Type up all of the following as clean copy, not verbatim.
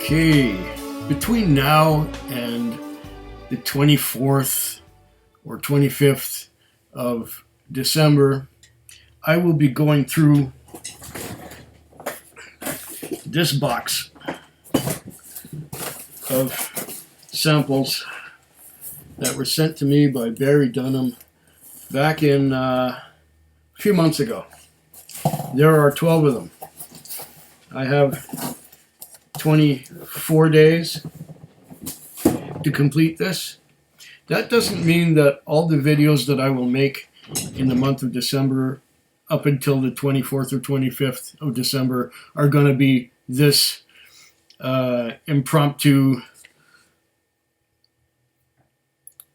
Okay, between now and the 24th or 25th of December, I will be going through this box of samples that were sent to me by Barry Dunham back in a few months ago. There are 12 of them. I have 24 days to complete this. That doesn't mean that all the videos that I will make in the month of December up until the 24th or 25th of December are going to be this impromptu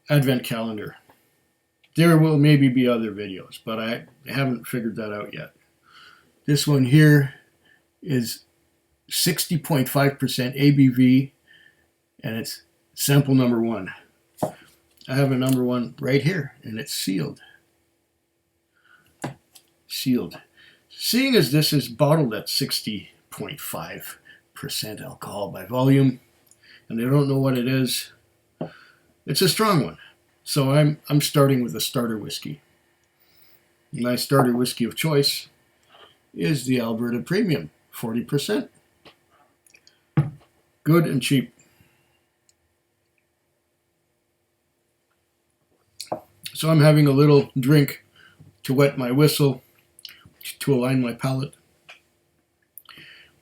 advent calendar. There will maybe be other videos, but I haven't figured that out yet. This one here is 60.5% ABV, and it's sample number 1. I have a number 1 right here, and it's sealed. Sealed. Seeing as this is bottled at 60.5% alcohol by volume, and I don't know what it is, it's a strong one. So I'm starting with a starter whiskey. My starter whiskey of choice is the Alberta Premium, 40%. Good and cheap. So I'm having a little drink to wet my whistle, to align my palate.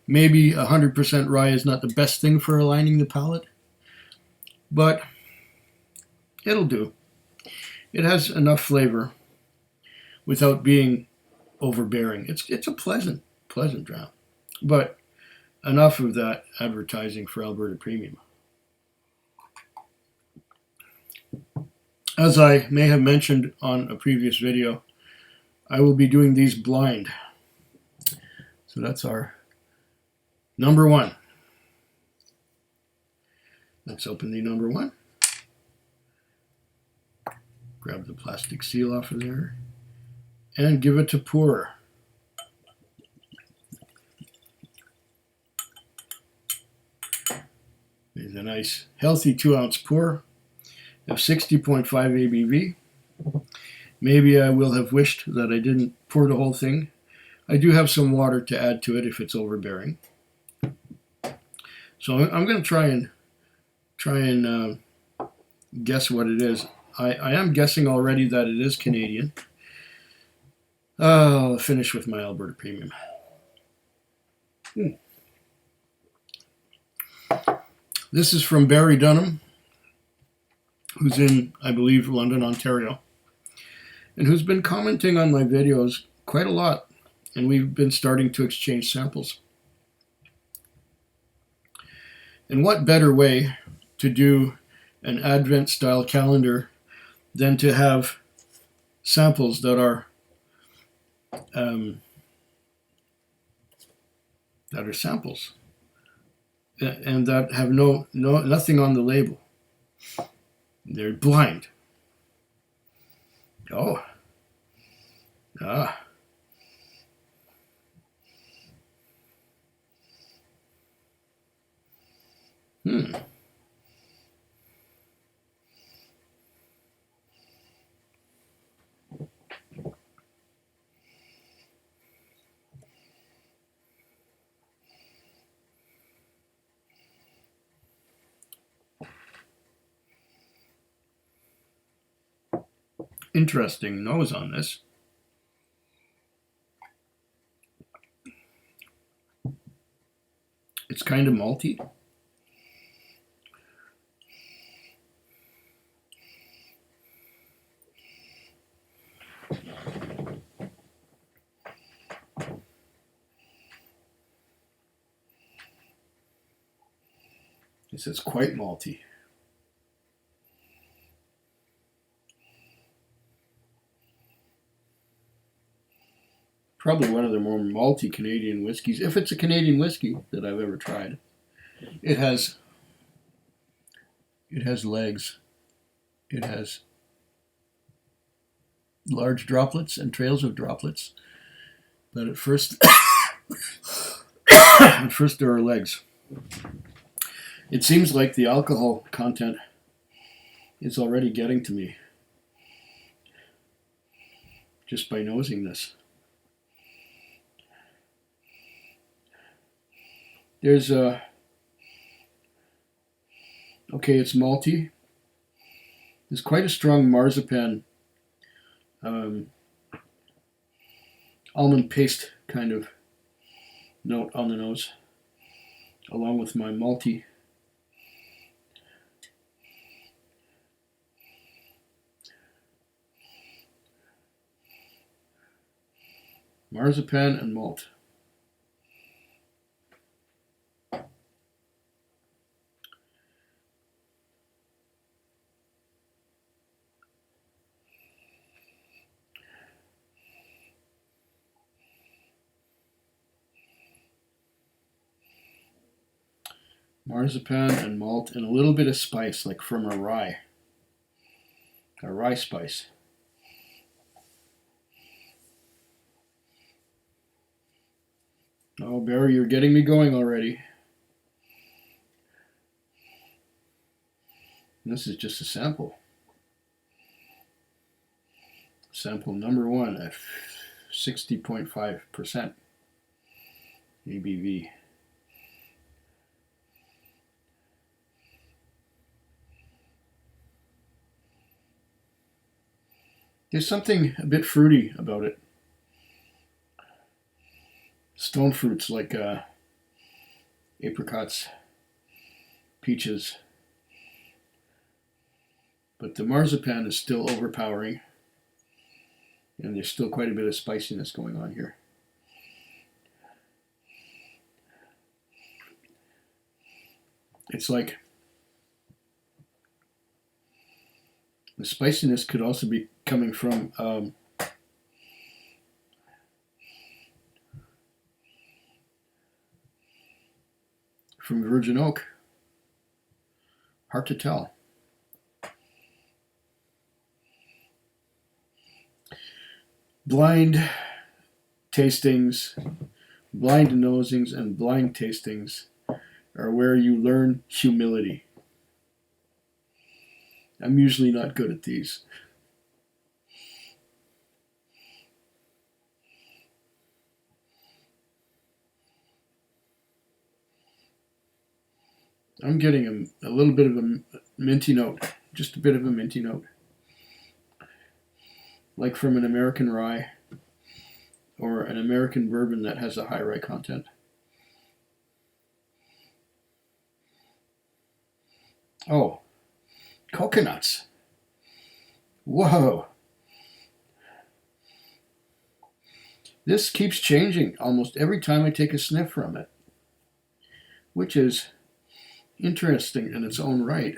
Maybe 100% rye is not the best thing for aligning the palate, but it'll do. It has enough flavor without being overbearing. It's a pleasant dram, but enough of that advertising for Alberta Premium. As I may have mentioned on a previous video, I will be doing these blind. So that's our number 1. Let's open the number 1. Grab the plastic seal off of there and give it a pour. There's a nice healthy 2-ounce pour of 60.5 ABV. Maybe I will have wished that I didn't pour the whole thing. I do have some water to add to it if it's overbearing. So I'm going to try and guess what it is. I am guessing already that it is Canadian. I'll finish with my Alberta Premium. This is from Barry Dunham, who's in, I believe, London, Ontario, and who's been commenting on my videos quite a lot, and we've been starting to exchange samples. And what better way to do an Advent-style calendar than to have samples that are samples and that have nothing on the label. They're blind. Oh. Ah. Interesting nose on this. It's kind of malty. This is quite malty. Probably one of the more malty Canadian whiskeys, if it's a Canadian whiskey that I've ever tried. It has legs. It has large droplets and trails of droplets. But at first, there are legs. It seems like the alcohol content is already getting to me just by nosing this. There's a, okay, it's malty. There's quite a strong marzipan, almond paste kind of note on the nose, along with my malty. Marzipan and malt. Marzipan and malt and a little bit of spice, like from a rye spice. Oh, Barry, you're getting me going already. And this is just a sample. Sample number 1 at 60.5% ABV. There's something a bit fruity about it. Stone fruits like apricots, peaches. But the marzipan is still overpowering, and there's still quite a bit of spiciness going on here. It's like the spiciness could also be coming from virgin oak. Hard to tell. Blind tastings, blind nosings, and blind tastings are where you learn humility. I'm usually not good at these. I'm getting a little bit of a minty note, just a bit of a minty note, like from an American rye or an American bourbon that has a high rye content. Oh, coconuts. Whoa. This keeps changing almost every time I take a sniff from it, which is interesting in its own right.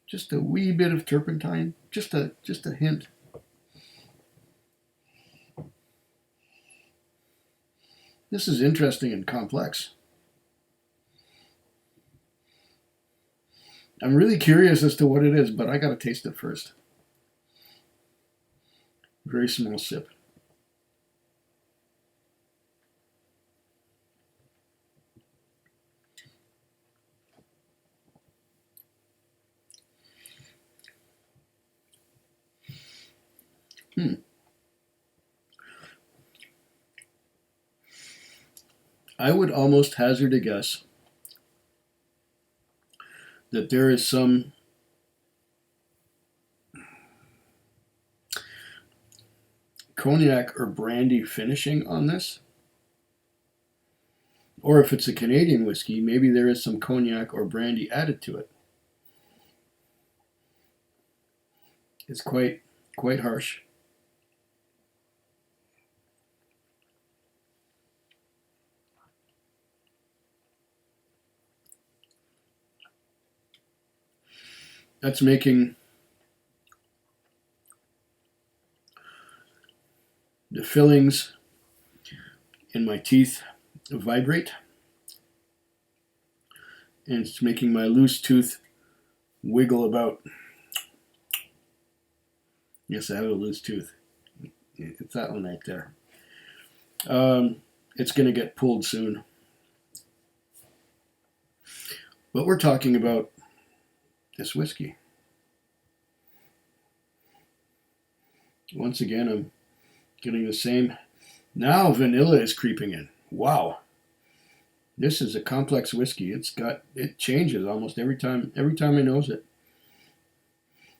Just a wee bit of turpentine, just a hint. This is interesting and complex. I'm really curious as to what it is, but I gotta taste it first. Very small sip. I would almost hazard a guess that there is some cognac or brandy finishing on this. Or if it's a Canadian whiskey, maybe there is some cognac or brandy added to it. It's quite harsh. That's making the fillings in my teeth vibrate, and it's making my loose tooth wiggle about. Yes, I have a loose tooth. It's that one right there. It's going to get pulled soon. But we're talking about this whiskey. Once again, I'm getting the same. Now vanilla is creeping in. Wow. This is a complex whiskey. It changes almost every time I nose it.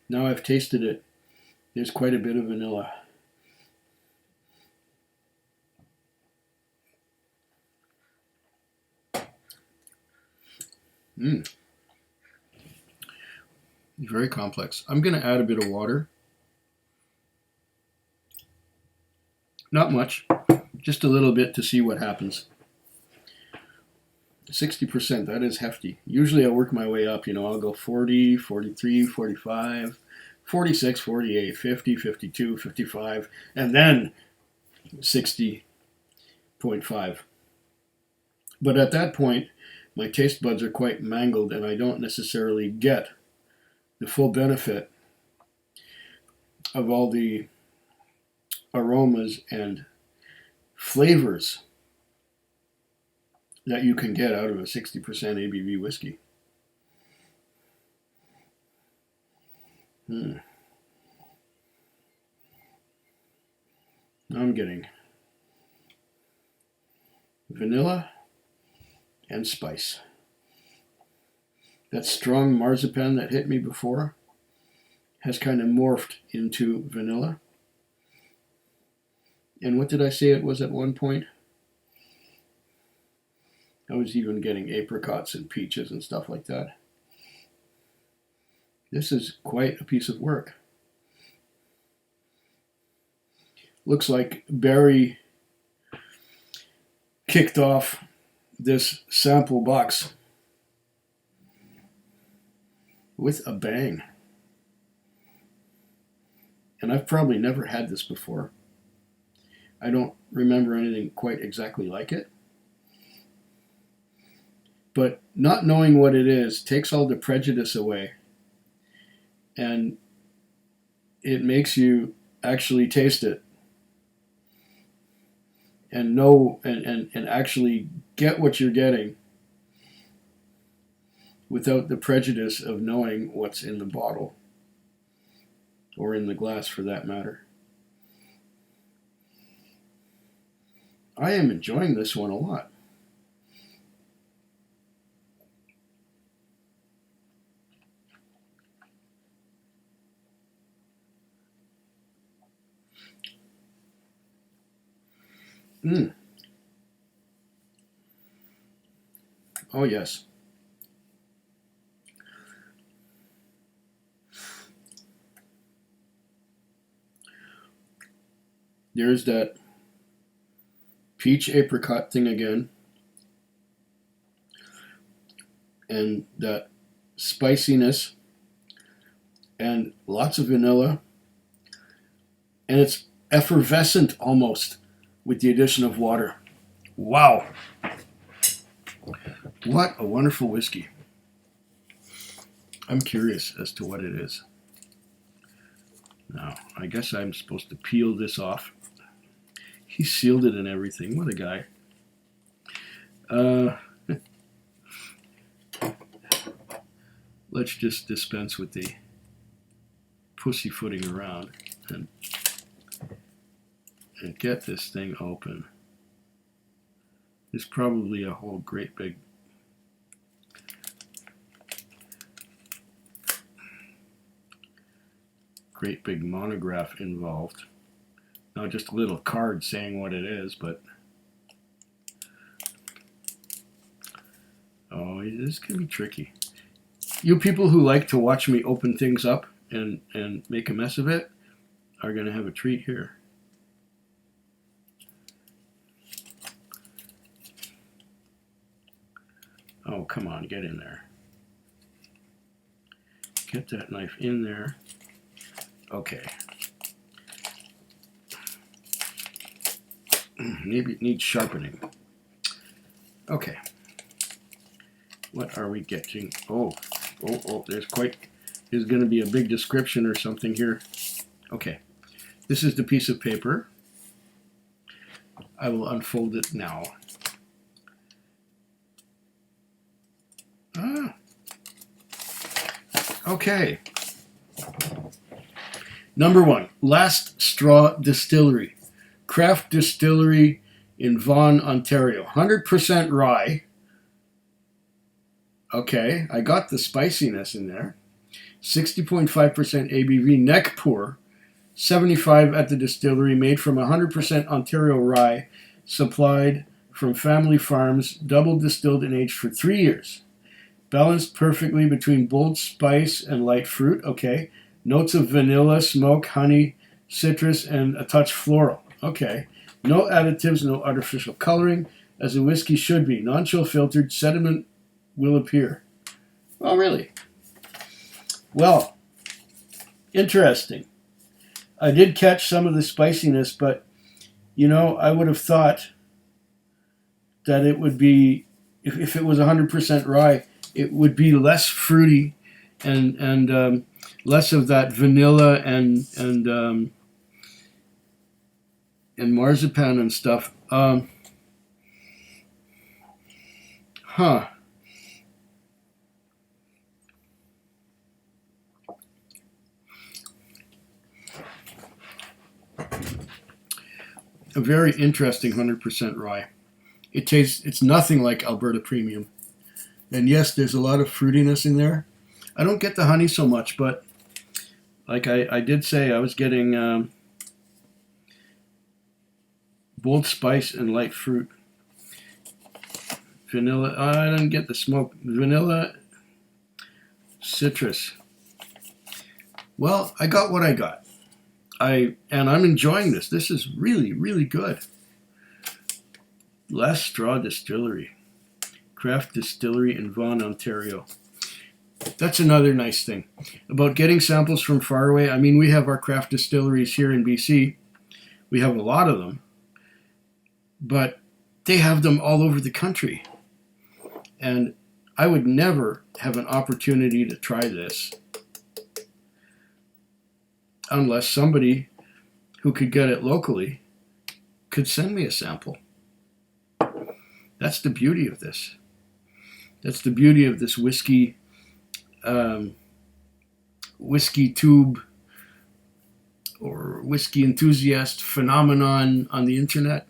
Now I've tasted it. There's quite a bit of vanilla. Very complex. I'm going to add a bit of water. Not much, just a little bit to see what happens. 60%, that is hefty. Usually I work my way up, I'll go 40, 43, 45, 46, 48, 50, 52, 55, and then 60.5. But at that point, my taste buds are quite mangled and I don't necessarily get the full benefit of all the aromas and flavors that you can get out of a 60% ABV whiskey. Now I'm getting vanilla and spice. That strong marzipan that hit me before has kind of morphed into vanilla. And what did I say it was at one point? I was even getting apricots and peaches and stuff like that. This is quite a piece of work. Looks like Barry kicked off this sample box with a bang. And I've probably never had this before. I don't remember anything quite exactly like it. But not knowing what it is takes all the prejudice away. And it makes you actually taste it. And know and actually get what you're getting without the prejudice of knowing what's in the bottle. Or in the glass for that matter. I am enjoying this one a lot. Oh yes. There's that peach apricot thing again. And that spiciness. And lots of vanilla. And it's effervescent almost with the addition of water. Wow. What a wonderful whiskey. I'm curious as to what it is. Now, I guess I'm supposed to peel this off. He sealed it and everything. What a guy. Let's just dispense with the pussyfooting around and get this thing open. There's probably a whole great big monograph involved. Not just a little card saying what it is, but oh, this can be tricky. You people who like to watch me open things up and make a mess of it are going to have a treat here. Oh, come on, get in there. Get that knife in there. Okay. Maybe it needs sharpening. Okay. What are we getting? Oh, there's going to be a big description or something here. Okay. This is the piece of paper. I will unfold it now. Okay. Number 1, Last Straw Distillery. Craft distillery in Vaughan, Ontario. 100% rye. Okay, I got the spiciness in there. 60.5% ABV, neck pour. 75 at the distillery, made from 100% Ontario rye, supplied from family farms, double distilled and aged for 3 years. Balanced perfectly between bold spice and light fruit. Okay. Notes of vanilla, smoke, honey, citrus, and a touch floral. Okay. No additives, no artificial coloring, as a whiskey should be. Non-chill filtered, sediment will appear. Oh, really? Well, interesting. I did catch some of the spiciness, but, I would have thought that it would be, if it was 100% rye, it would be less fruity and less of that vanilla and marzipan and stuff. A very interesting 100% rye. It's nothing like Alberta Premium. And yes, there's a lot of fruitiness in there. I don't get the honey so much, but like I did say, I was getting bold spice and light fruit. Vanilla, I didn't get the smoke. Vanilla, citrus. Well, I got what I got. And I'm enjoying this. This is really, really good. Last Straw Distillery. Craft distillery in Vaughan, Ontario. That's another nice thing about getting samples from far away. I mean, we have our craft distilleries here in BC. We have a lot of them. But they have them all over the country. And I would never have an opportunity to try this unless somebody who could get it locally could send me a sample. That's the beauty of this. That's the beauty of this whiskey tube or whiskey enthusiast phenomenon on the internet.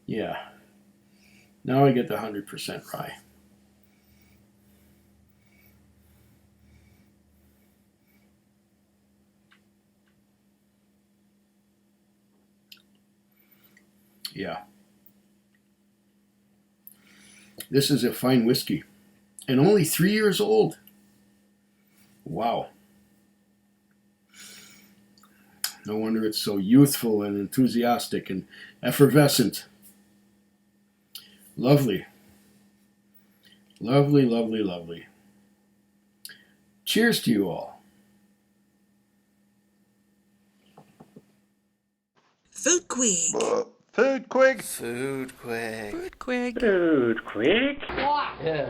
Yeah. Now I get the 100% rye. Yeah. This is a fine whiskey. And only 3 years old. Wow. No wonder it's so youthful and enthusiastic and effervescent. Lovely. Lovely, lovely, lovely. Cheers to you all. Food Quig. Food Quig. Food Quig. Food Quig. Food Quig. Yeah.